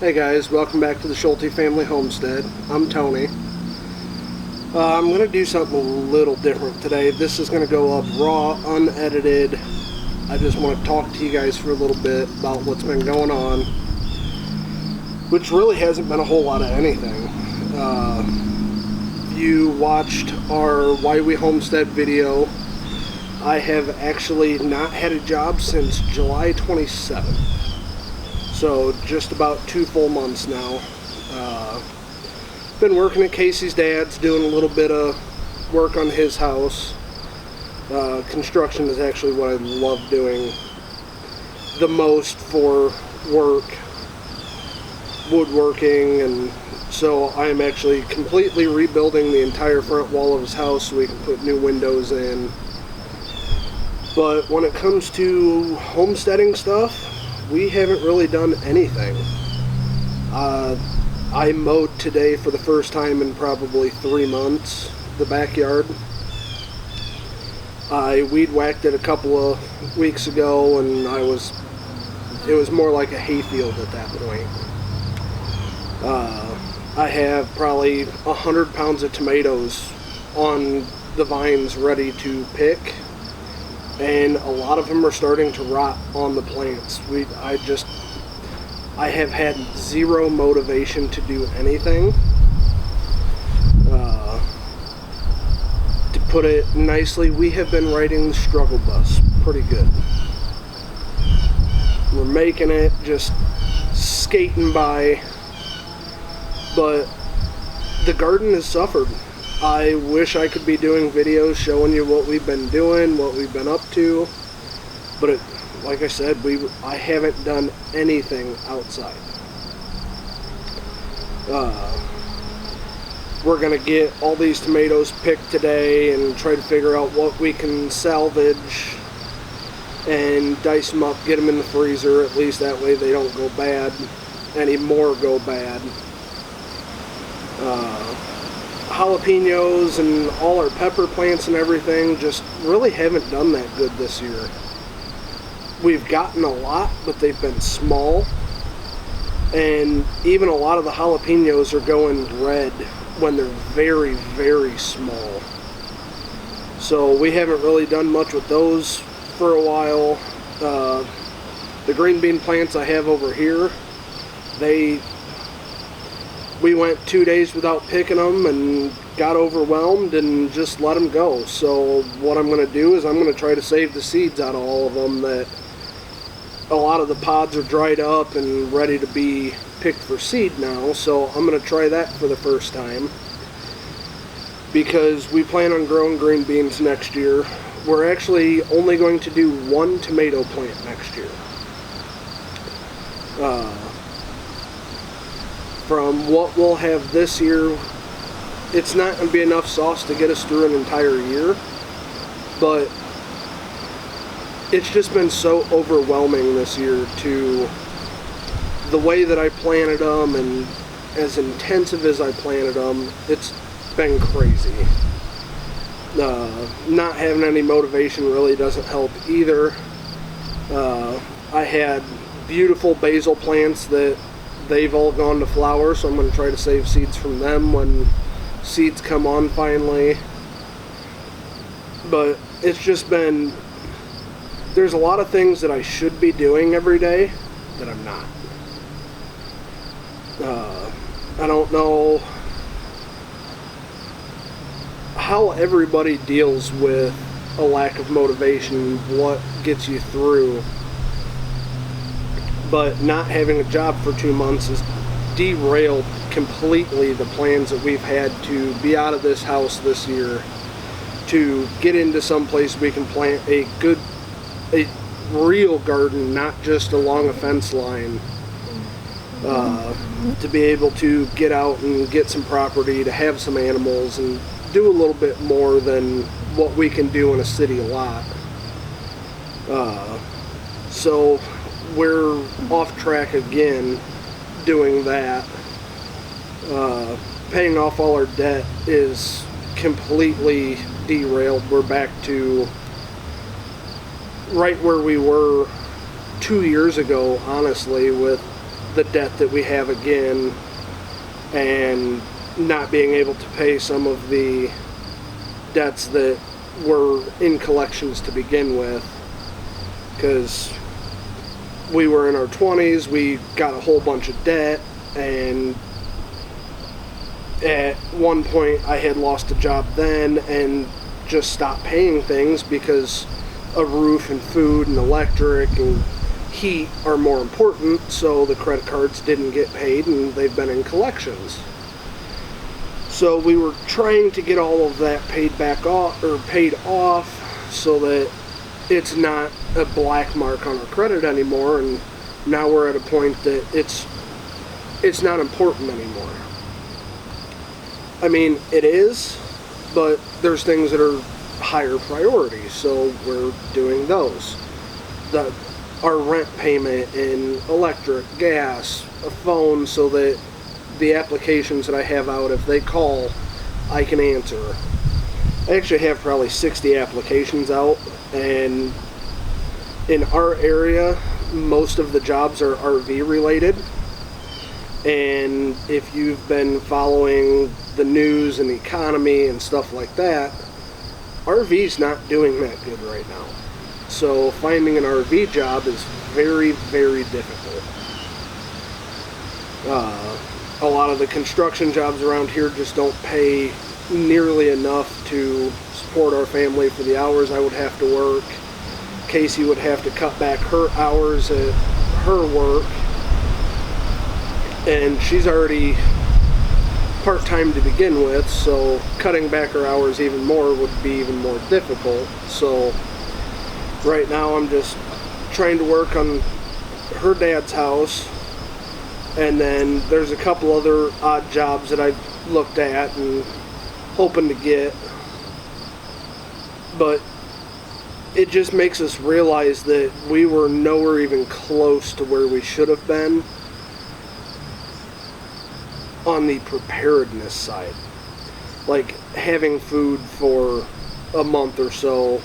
Hey guys, welcome back to the Sholty Family Homestead. I'm Tony. I'm going to do something a little different today. This is going to go up raw, unedited. I just want to talk to you guys for a little bit about what's been going on, which really hasn't been a whole lot of anything. You watched our Why We Homestead video. I have actually not had a job since July 27th. So just about 2 full months now. Been working at Casey's dad's, doing a little bit of work on his house. Construction is actually what I love doing the most for work, woodworking, and so I am actually completely rebuilding the entire front wall of his house so we can put new windows in. But when it comes to homesteading stuff, we haven't really done anything. I mowed today for the first time in probably 3 months, the backyard. I weed whacked it a couple of weeks ago, and it was more like a hayfield at that point. I have probably 100 pounds of tomatoes on the vines ready to pick, and a lot of them are starting to rot on the plants. I have had zero motivation to do anything. To put it nicely, we have been riding the struggle bus pretty good. We're making it, just skating by, but the garden has suffered. I wish I could be doing videos showing you what we've been doing, what we've been up to, but like I said, I haven't done anything outside. We're going to get all these tomatoes picked today and try to figure out what we can salvage and dice them up, get them in the freezer, at least that way they don't go bad, any more go bad. Jalapenos and all our pepper plants and everything just really haven't done that good this year. We've gotten a lot, but they've been small, and even a lot of the jalapenos are going red when they're very, very small. So we haven't really done much with those for a while. The green bean plants I have over here, we went 2 days without picking them and got overwhelmed and just let them go. So what I'm going to do is I'm going to try to save the seeds out of all of them. That a lot of the pods are dried up and ready to be picked for seed now. So I'm going to try that for the first time, because we plan on growing green beans next year. We're actually only going to do 1 tomato plant next year. From what we'll have this year, it's not going to be enough sauce to get us through an entire year, but it's just been so overwhelming this year to the way that I planted them, and as intensive as I planted them, it's been crazy. Not having any motivation really doesn't help either. I had beautiful basil plants that they've all gone to flower, so I'm going to try to save seeds from them when seeds come on finally. But it's just been, there's a lot of things that I should be doing every day that I'm not. I don't know how everybody deals with a lack of motivation, what gets you through. But not having a job for 2 months has derailed completely the plans that we've had to be out of this house this year, to get into some place we can plant a real garden, not just along a fence line. To be able to get out and get some property, to have some animals, and do a little bit more than what we can do in a city lot. So we're off track again doing that. Paying off all our debt is completely derailed. We're back to right where we were 2 years ago, honestly, with the debt that we have again, and not being able to pay some of the debts that were in collections to begin with, because we were in our 20s, we got a whole bunch of debt, and at one point I had lost a job then and just stopped paying things because a roof and food and electric and heat are more important, so the credit cards didn't get paid and they've been in collections. So we were trying to get all of that paid off so that it's not a black mark on our credit anymore, and now we're at a point that it's not important anymore. I mean, it is, but there's things that are higher priority, so we're doing those. Our rent payment and electric, gas, a phone, so that the applications that I have out, if they call, I can answer. I actually have probably 60 applications out, and in our area, most of the jobs are RV related. And if you've been following the news and the economy and stuff like that, RV's not doing that good right now. So finding an RV job is very, very difficult. A lot of the construction jobs around here just don't pay nearly enough to support our family for the hours I would have to work. Casey would have to cut back her hours at her work, and she's already part-time to begin with, so cutting back her hours even more would be even more difficult. So right now I'm just trying to work on her dad's house, and then there's a couple other odd jobs that I've looked at and hoping to get, but it just makes us realize that we were nowhere even close to where we should have been on the preparedness side. Like having food for a month or so.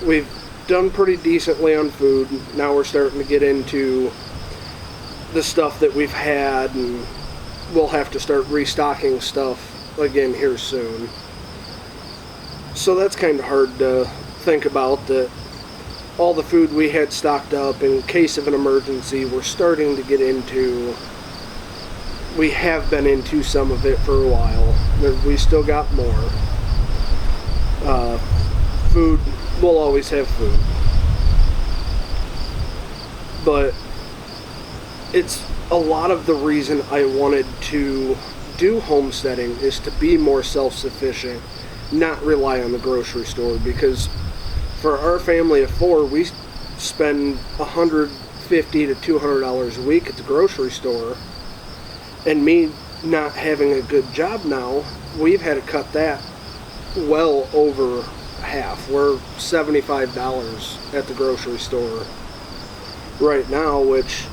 We've done pretty decently on food. Now we're starting to get into the stuff that we've had, and we'll have to start restocking stuff again here soon. So that's kind of hard to think about, that all the food we had stocked up in case of an emergency, we're starting to get into. We have been into some of it for a while. We still got more. Food, we'll always have food. But it's a lot of the reason I wanted to do homesteading is to be more self-sufficient, not rely on the grocery store, because for our family of four, we spend $150 to $200 a week at the grocery store. And me not having a good job now, we've had to cut that well over half. We're $75 at the grocery store right now, which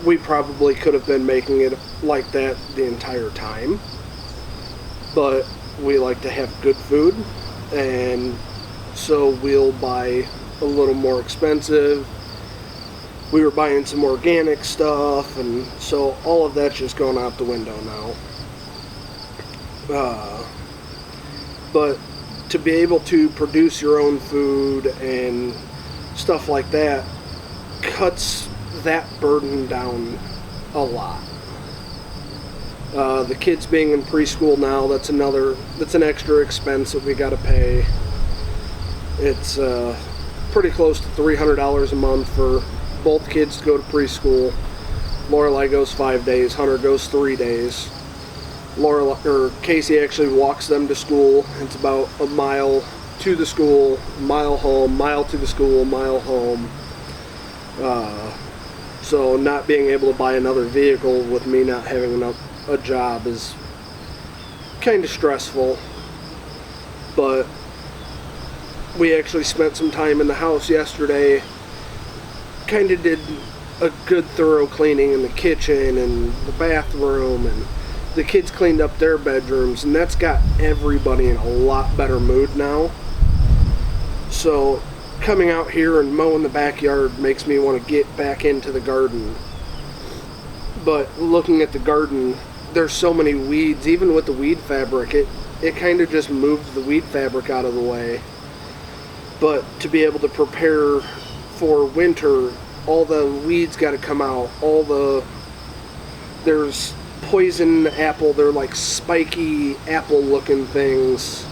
we probably could have been making it like that the entire time. But we like to have good food, and so we'll buy a little more expensive. We were buying some organic stuff, and so all of that's just going out the window now. But to be able to produce your own food and stuff like that cuts that burden down a lot. The kids being in preschool now, that's an extra expense that we got to pay. It's pretty close to $300 a month for both kids to go to preschool. Lorelai goes 5 days, Hunter goes 3 days. Casey actually walks them to school. It's about a mile to the school, mile home, mile to the school, mile home. So not being able to buy another vehicle with me not having a job is kind of stressful. But we actually spent some time in the house yesterday, kind of did a good thorough cleaning in the kitchen and the bathroom, and the kids cleaned up their bedrooms, and that's got everybody in a lot better mood now. So coming out here and mowing the backyard makes me want to get back into the garden. But looking at the garden, there's so many weeds. Even with the weed fabric, it kind of just moves the weed fabric out of the way. But to be able to prepare for winter, all the weeds got to come out. There's poison apple. They're like spiky apple looking things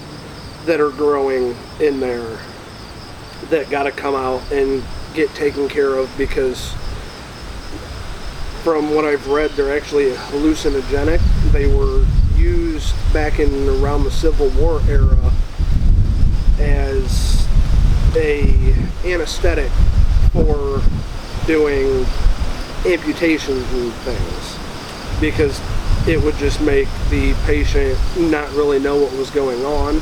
that are growing in there that got to come out and get taken care of, because from what I've read, they're actually hallucinogenic. They were used back in around the Civil War era as a anesthetic for doing amputations and things, because it would just make the patient not really know what was going on.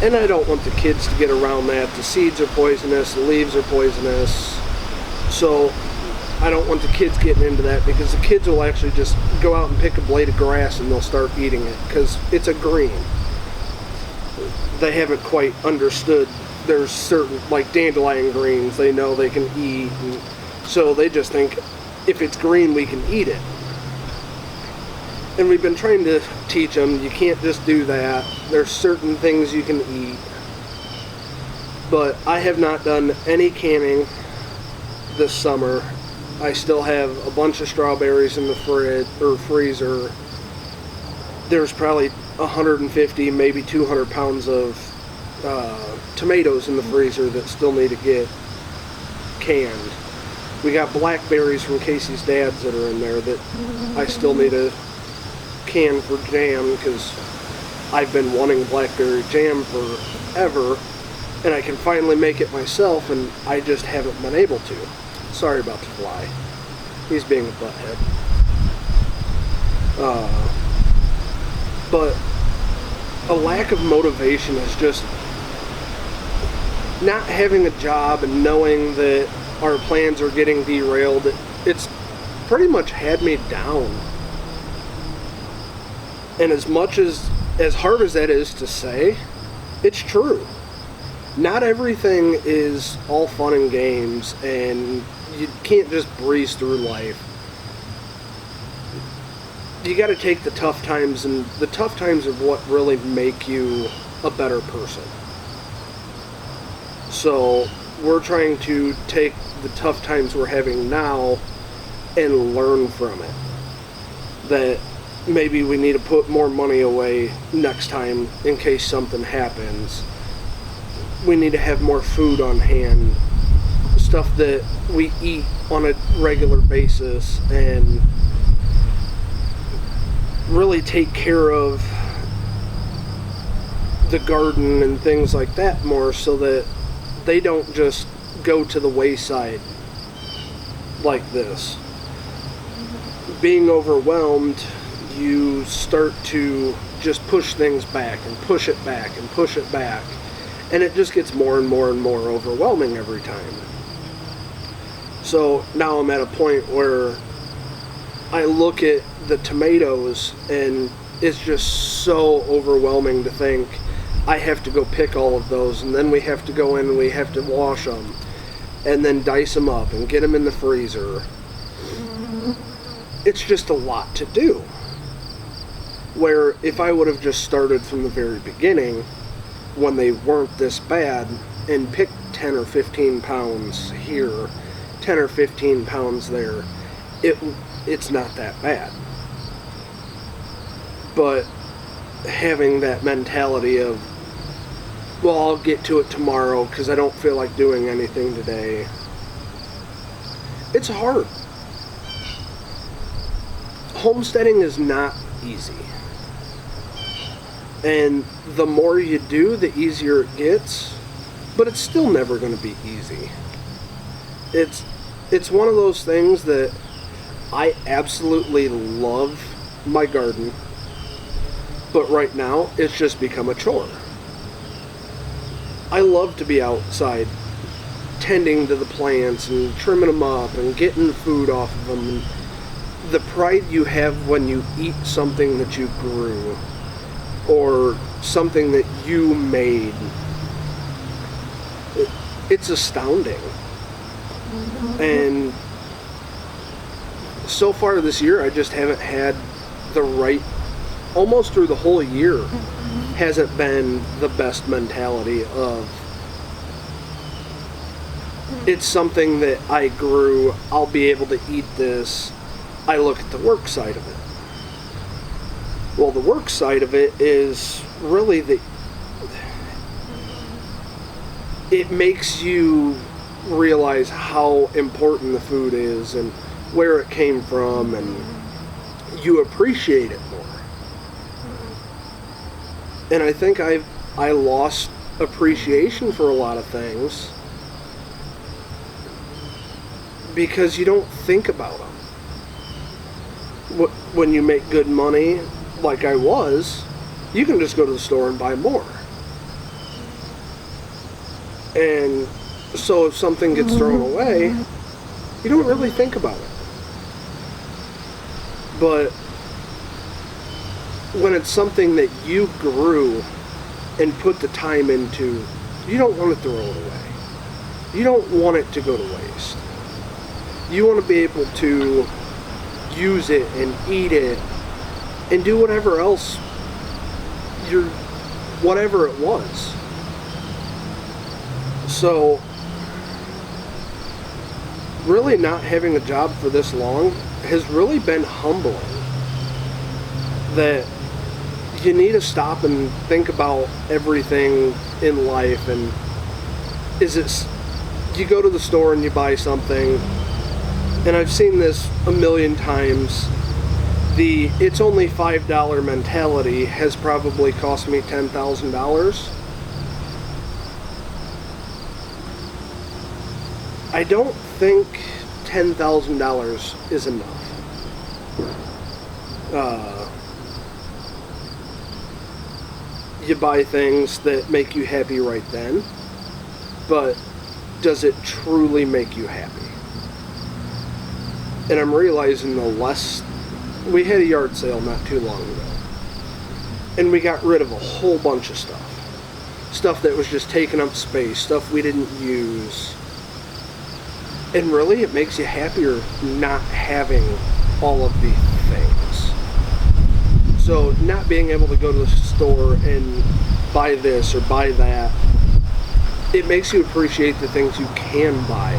And I don't want the kids to get around that. The seeds are poisonous, the leaves are poisonous. So I don't want the kids getting into that, because the kids will actually just go out and pick a blade of grass and they'll start eating it because it's a green. They haven't quite understood. There's certain, like dandelion greens, they know they can eat, and so they just think if it's green we can eat it. And we've been trying to teach them you can't just do that. There's certain things you can eat. But I have not done any canning this summer. I still have a bunch of strawberries in the fridge or freezer. There's probably 150, maybe 200 pounds of tomatoes in the freezer that still need to get canned. We got blackberries from Casey's dad's that are in there that I still need to can for jam, because I've been wanting blackberry jam forever, and I can finally make it myself, and I just haven't been able to. Sorry about the fly. He's being a butthead. But a lack of motivation is just not having a job and knowing that our plans are getting derailed. It's pretty much had me down. And as hard as that is to say, it's true. Not everything is all fun and games, and you can't just breeze through life. You got to take the tough times, and the tough times are what really make you a better person. So we're trying to take the tough times we're having now and learn from it. That maybe we need to put more money away next time in case something happens. We need to have more food on hand, stuff that we eat on a regular basis, and really take care of the garden and things like that more, so that they don't just go to the wayside like this. Being overwhelmed, you start to just push things back and push it back and push it back, and it just gets more and more and more overwhelming every time. So now I'm at a point where I look at the tomatoes and it's just so overwhelming to think I have to go pick all of those, and then we have to go in and we have to wash them and then dice them up and get them in the freezer. It's just a lot to do. Where if I would have just started from the very beginning when they weren't this bad and picked 10 or 15 pounds here, 10 or 15 pounds there, it's not that bad. But having that mentality of, well, I'll get to it tomorrow because I don't feel like doing anything today, it's hard. Homesteading is not easy. And the more you do, the easier it gets, but it's still never going to be easy. It's one of those things that I absolutely love my garden, but right now it's just become a chore. I love to be outside tending to the plants and trimming them up and getting food off of them. And the pride you have when you eat something that you grew or something that you made, it's astounding. And so far this year, I just haven't had the right, almost through the whole year, hasn't been the best mentality of, it's something that I grew, I'll be able to eat this. I look at the work side of it. Well, the work side of it is really it makes you realize how important the food is and where it came from, and you appreciate it more. And I think I lost appreciation for a lot of things because you don't think about them. When you make good money, like I was, you can just go to the store and buy more. And so if something gets thrown away, you don't really think about it. But when it's something that you grew and put the time into, you don't want to throw it away. You don't want it to go to waste. You want to be able to use it and eat it and do whatever else whatever it was. So really not having a job for this long has really been humbling. That you need to stop and think about everything in life, and you go to the store and you buy something, and I've seen this a million times, the it's only $5 mentality has probably cost me $10,000. I don't think $10,000 is enough. You buy things that make you happy right then, but does it truly make you happy? And I'm realizing we had a yard sale not too long ago, and we got rid of a whole bunch of stuff that was just taking up space, stuff we didn't use. And really, it makes you happier not having all of these things. So not being able to go to the store and buy this or buy that, it makes you appreciate the things you can buy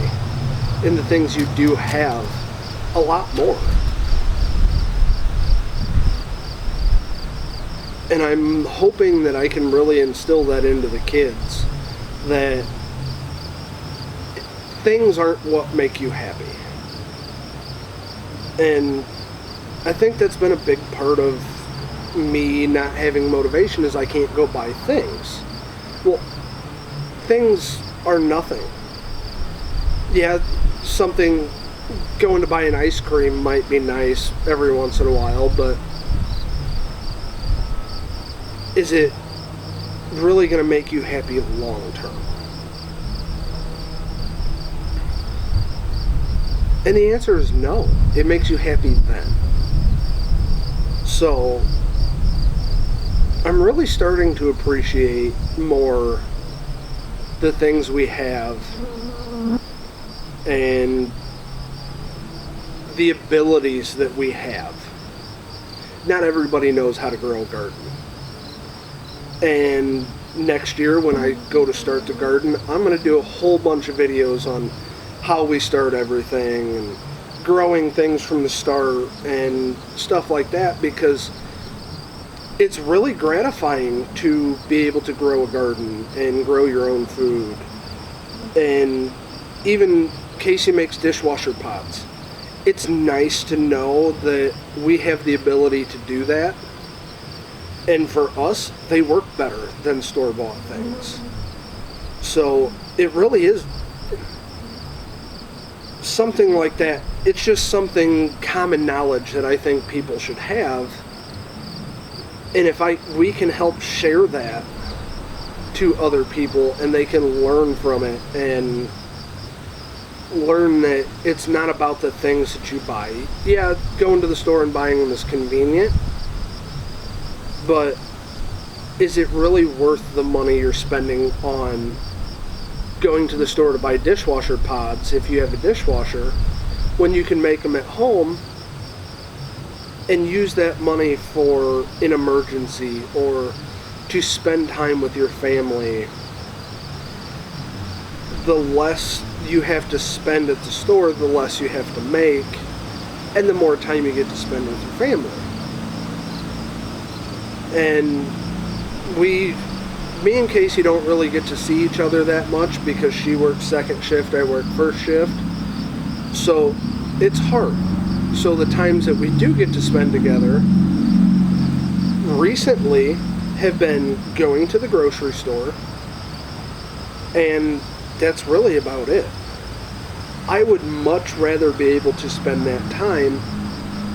and the things you do have a lot more. And I'm hoping that I can really instill that into the kids, that things aren't what make you happy. And I think that's been a big part of me not having motivation, is I can't go buy things. Well, things are nothing. Yeah, going to buy an ice cream might be nice every once in a while, but is it really going to make you happy long term? And the answer is no. It makes you happy then. So I'm really starting to appreciate more the things we have and the abilities that we have. Not everybody knows how to grow a garden. And next year when I go to start the garden, I'm going to do a whole bunch of videos on how we start everything and growing things from the start and stuff like that, because it's really gratifying to be able to grow a garden and grow your own food. And even Casey makes dishwasher pots. It's nice to know that we have the ability to do that. And for us, they work better than store-bought things. So it really is something like that. It's just something common knowledge that I think people should have. And if we can help share that to other people, and they can learn from it and learn that it's not about the things that you buy. Yeah, going to the store and buying them is convenient, but is it really worth the money you're spending on going to the store to buy dishwasher pods if you have a dishwasher, when you can make them at home and use that money for an emergency or to spend time with your family, the less you have to spend at the store, the less you have to make, and the more time you get to spend with your family. And me and Casey don't really get to see each other that much because she works second shift, I work first shift. So it's hard. So the times that we do get to spend together recently have been going to the grocery store, and that's really about it. I would much rather be able to spend that time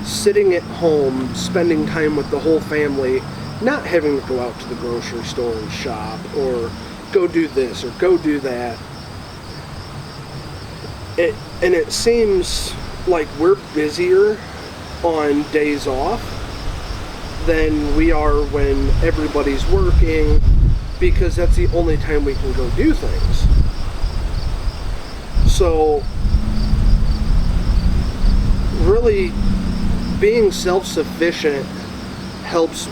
sitting at home, spending time with the whole family, not having to go out to the grocery store and shop or go do this or go do that. And it seems like we're busier on days off than we are when everybody's working, because that's the only time we can go do things. So really being self-sufficient helps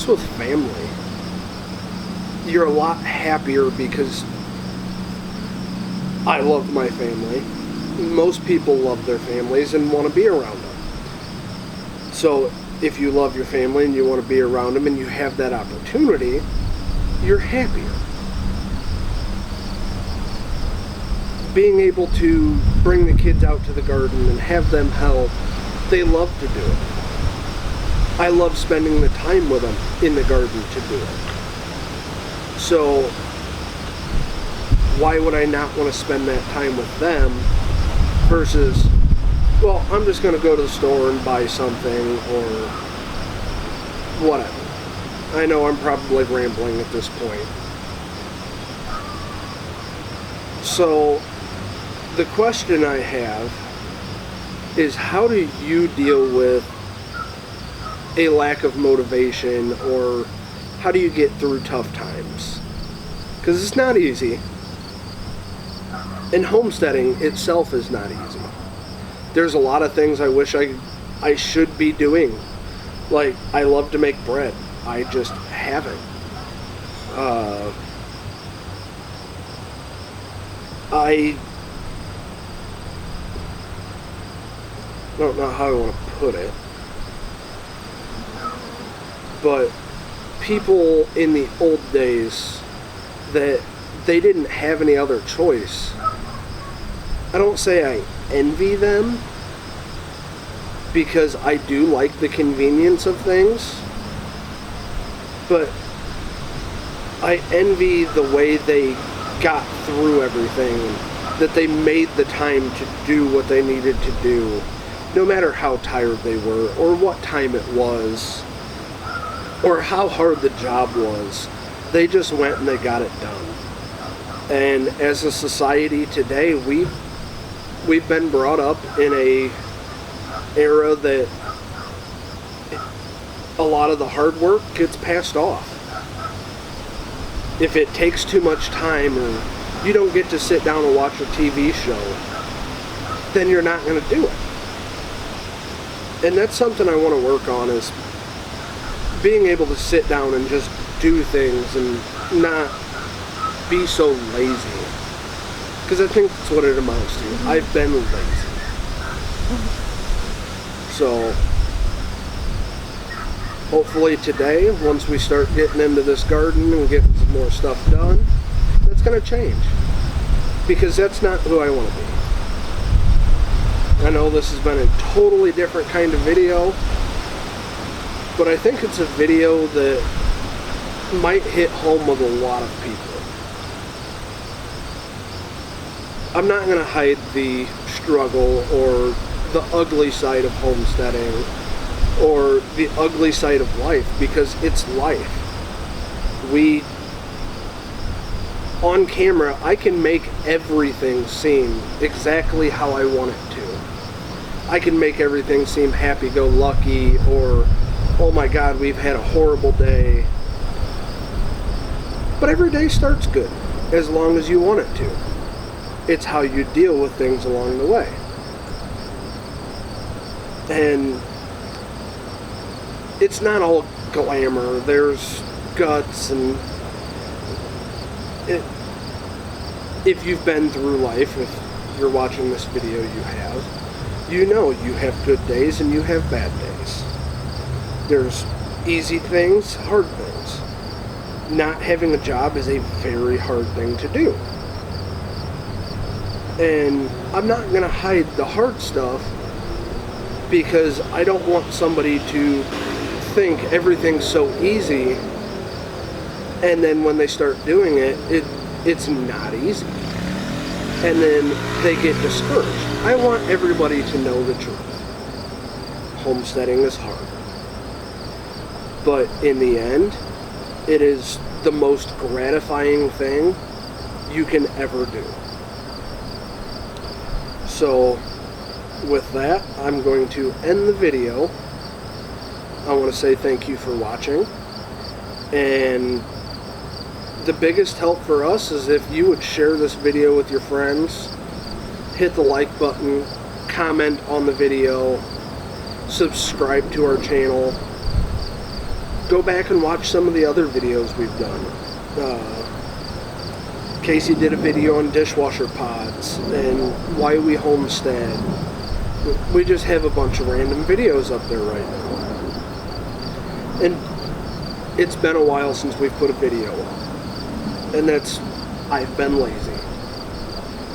with family. You're a lot happier because I love my family. Most people love their families and want to be around them. So if you love your family and you want to be around them and you have that opportunity, you're happier. Being able to bring the kids out to the garden and have them help, they love to do it. I love spending the time with them in the garden to do it. So why would I not want to spend that time with them versus, well, I'm just going to go to the store and buy something or whatever. I know I'm probably rambling at this point. So the question I have is, how do you deal with a lack of motivation, or how do you get through tough times? Because it's not easy. And homesteading itself is not easy. There's a lot of things I wish I should be doing. Like, I love to make bread. I just haven't. I don't know how I want to put it, but people in the old days, that they didn't have any other choice. I don't say I envy them, because I do like the convenience of things, but I envy the way they got through everything, that they made the time to do what they needed to do, no matter how tired they were, or what time it was, or how hard the job was. They just went and they got it done. And as a society today, we've been brought up in a era that a lot of the hard work gets passed off. If it takes too much time, or you don't get to sit down and watch a TV show, then you're not going to do it. And that's something I want to work on, is being able to sit down and just do things and not be so lazy. Because I think that's what it amounts to. I've been lazy. So hopefully today, once we start getting into this garden and getting some more stuff done, that's going to change. Because that's not who I want to be. I know this has been a totally different kind of video, but I think it's a video that might hit home with a lot of people. I'm not going to hide the struggle or the ugly side of homesteading or the ugly side of life, because it's life. On camera, I can make everything seem exactly how I want it to. I can make everything seem happy-go-lucky, or, oh my God, we've had a horrible day. But every day starts good, as long as you want it to. It's how you deal with things along the way. And it's not all glamour. There's guts, and if you've been through life, if you're watching this video, you have. You know you have good days and you have bad days. There's easy things, hard things. Not having a job is a very hard thing to do. And I'm not going to hide the hard stuff, because I don't want somebody to think everything's so easy, and then when they start doing it, it's not easy. And then they get discouraged. I want everybody to know the truth. Homesteading is hard. But in the end, it is the most gratifying thing you can ever do. So, with that, I'm going to end the video. I want to say thank you for watching. And the biggest help for us is if you would share this video with your friends, hit the like button, comment on the video, subscribe to our channel, go back and watch some of the other videos we've done. Casey did a video on dishwasher pods and why we homestead. We just have a bunch of random videos up there right now. And it's been a while since we've put a video up. And I've been lazy.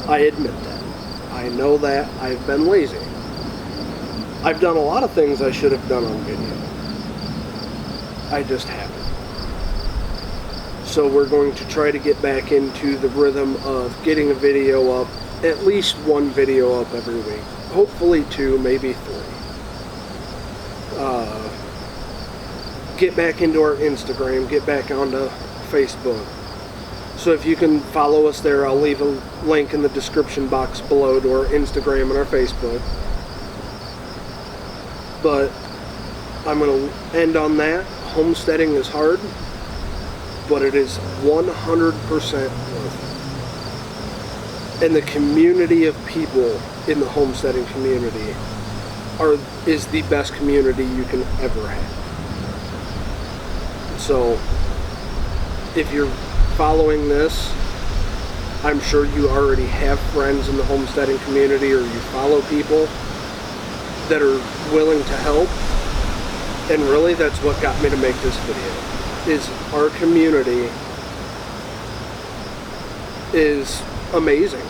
I admit that. I know that I've been lazy. I've done a lot of things I should have done on video. I just haven't. So we're going to try to get back into the rhythm of getting a video up, at least one video up every week. Hopefully 2, maybe 3. Get back into our Instagram, get back onto Facebook. So if you can follow us there, I'll leave a link in the description box below to our Instagram and our Facebook. But I'm going to end on that. Homesteading is hard, but it is 100% worth it. And the community of people in the homesteading community is the best community you can ever have. So, if you're following this, I'm sure you already have friends in the homesteading community, or you follow people that are willing to help. And really, that's what got me to make this video, is our community is amazing.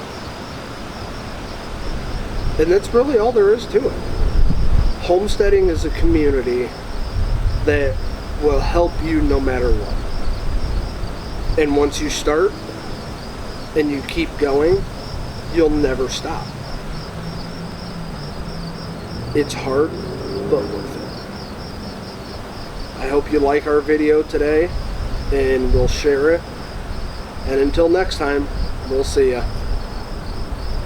And that's really all there is to it. Homesteading is a community that will help you no matter what. And once you start and you keep going, you'll never stop. It's hard, but worth it. I hope you like our video today, and we'll share it. And until next time, we'll see ya.